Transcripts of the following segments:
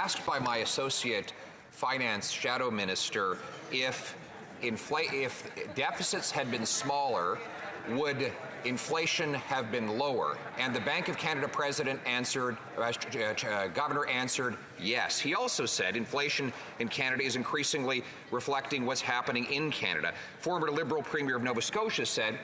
asked by my associate finance shadow minister if deficits had been smaller, would inflation have been lower? And the Bank of Canada president answered, governor answered, yes. He also said inflation in Canada is increasingly reflecting what's happening in Canada. Former Liberal Premier of Nova Scotia said,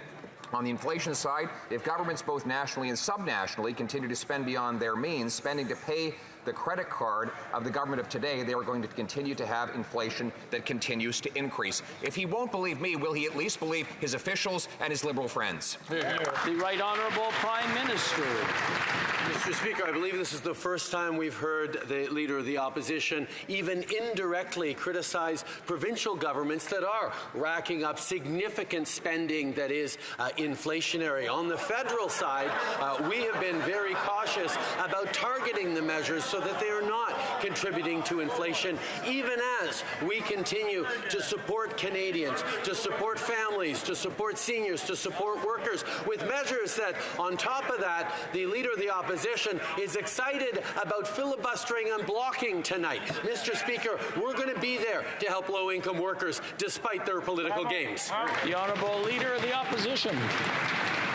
on the inflation side, if governments both nationally and subnationally continue to spend beyond their means, spending to pay the credit card of the government of today, they are going to continue to have inflation that continues to increase. If he won't believe me, will he at least believe his officials and his Liberal friends? The Right Honourable Prime Minister. Mr. Speaker, I believe this is the first time we've heard the Leader of the Opposition even indirectly criticize provincial governments that are racking up significant spending that is inflationary. On the federal side, we have been very cautious about targeting the measures so that they are not contributing to inflation, even as we continue to support Canadians, to support families, to support seniors, to support workers, with measures that, on top of that, the Leader of the Opposition is excited about filibustering and blocking tonight. Mr. Speaker, we're going to be there to help low-income workers despite their political games. The Honourable Leader of the Opposition.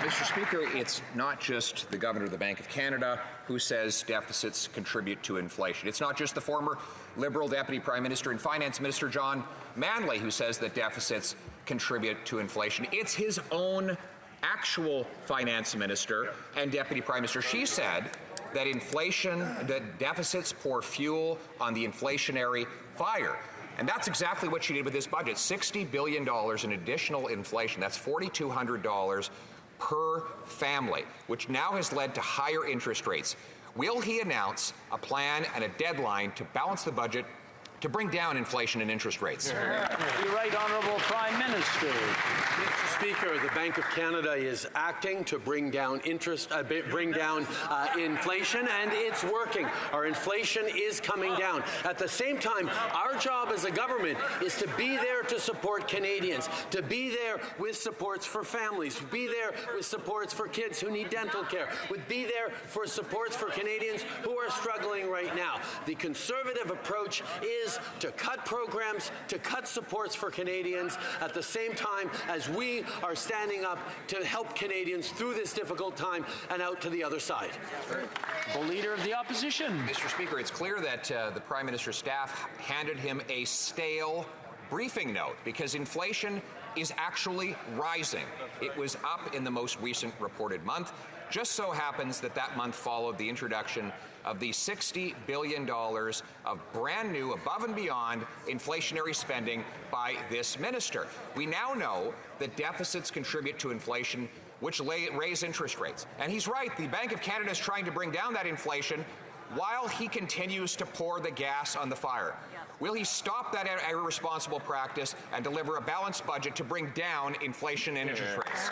Mr. Speaker, it's not just the Governor of the Bank of Canada who says deficits contribute to inflation. It's not just the former Liberal Deputy Prime Minister and Finance Minister John Manley who says that deficits contribute to inflation. It's his own actual Finance Minister and Deputy Prime Minister. She said that deficits pour fuel on the inflationary fire. And that's exactly what she did with this budget. $60 billion in additional inflation. That's $4,200 per family, which now has led to higher interest rates. Will he announce a plan and a deadline to balance the budget to bring down inflation and interest rates? The Right Honourable Prime Minister. Mr. Speaker, the Bank of Canada is acting to bring down inflation, and it's working. Our inflation is coming down. At the same time, our job as a government is to be there to support Canadians, to be there with supports for families, be there with supports for kids who need dental care, be there for supports for Canadians who are struggling right now. The Conservative approach is to cut programs, to cut supports for Canadians, at the same time as we are standing up to help Canadians through this difficult time and out to the other side. The Leader of the Opposition. Mr. Speaker, it's clear that the Prime Minister's staff handed him a stale briefing note because inflation is actually rising. It was up in the most recent reported month. Just so happens that that month followed the introduction of the $60 billion of brand new, above and beyond inflationary spending by this minister. We now know that deficits contribute to inflation, which raise interest rates. And he's right, the Bank of Canada is trying to bring down that inflation while he continues to pour the gas on the fire. Will he stop that irresponsible practice and deliver a balanced budget to bring down inflation and interest rates?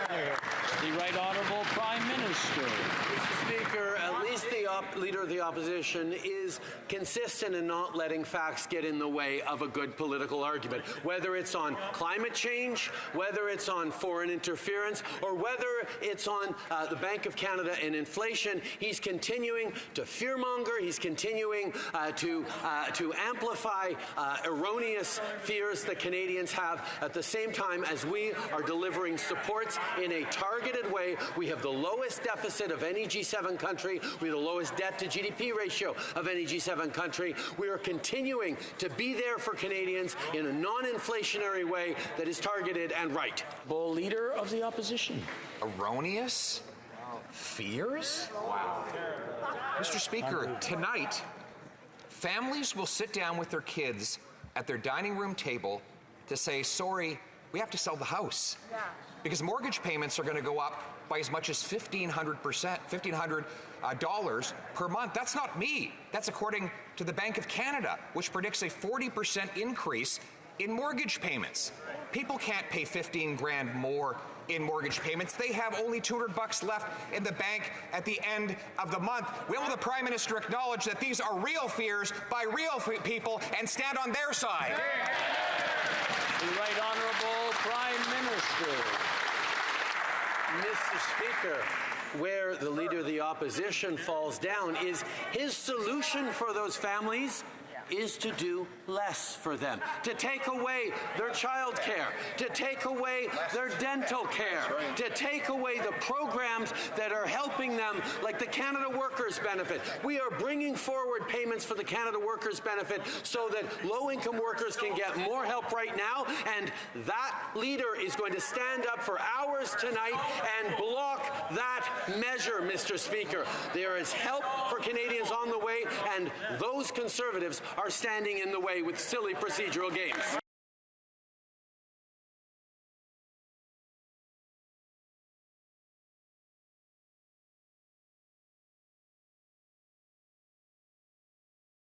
The Right Honourable Prime Minister. Mr. Speaker, at least the Leader of the Opposition is consistent in not letting facts get in the way of a good political argument. Whether it's on climate change, whether it's on foreign interference, or whether it's on the Bank of Canada and inflation, he's continuing to fearmonger. He's continuing to amplify erroneous fears that Canadians have, at the same time as we are delivering supports in a targeted way. We have the lowest deficit of any G7 country. We have the lowest debt to GDP ratio of any G7 country. We are continuing to be there for Canadians in a non-inflationary way that is targeted and right. The Leader of the Opposition. Erroneous fears? Wow. Mr. Speaker, tonight, families will sit down with their kids at their dining room table to say, sorry, we have to sell the house. Yeah. Because mortgage payments are going to go up by as much as $1,500 per month. That's not me. That's according to the Bank of Canada, which predicts a 40% increase in mortgage payments. People can't pay $15 grand more in mortgage payments. They have only $200 left in the bank at the end of the month. Will the Prime Minister acknowledge that these are real fears by real people and stand on their side? The Right Honourable Prime Minister. Mr. Speaker, where the Leader of the Opposition falls down is his solution for those families is to do less for them, to take away their child care, to take away their dental care, to take away the programs that are helping them, like the Canada Workers Benefit. We are bringing forward payments for the Canada Workers Benefit so that low-income workers can get more help right now, and that leader is going to stand up for hours tonight and block that measure, Mr. Speaker. There is help for Canadians on the way, and those Conservatives are standing in the way with silly procedural games.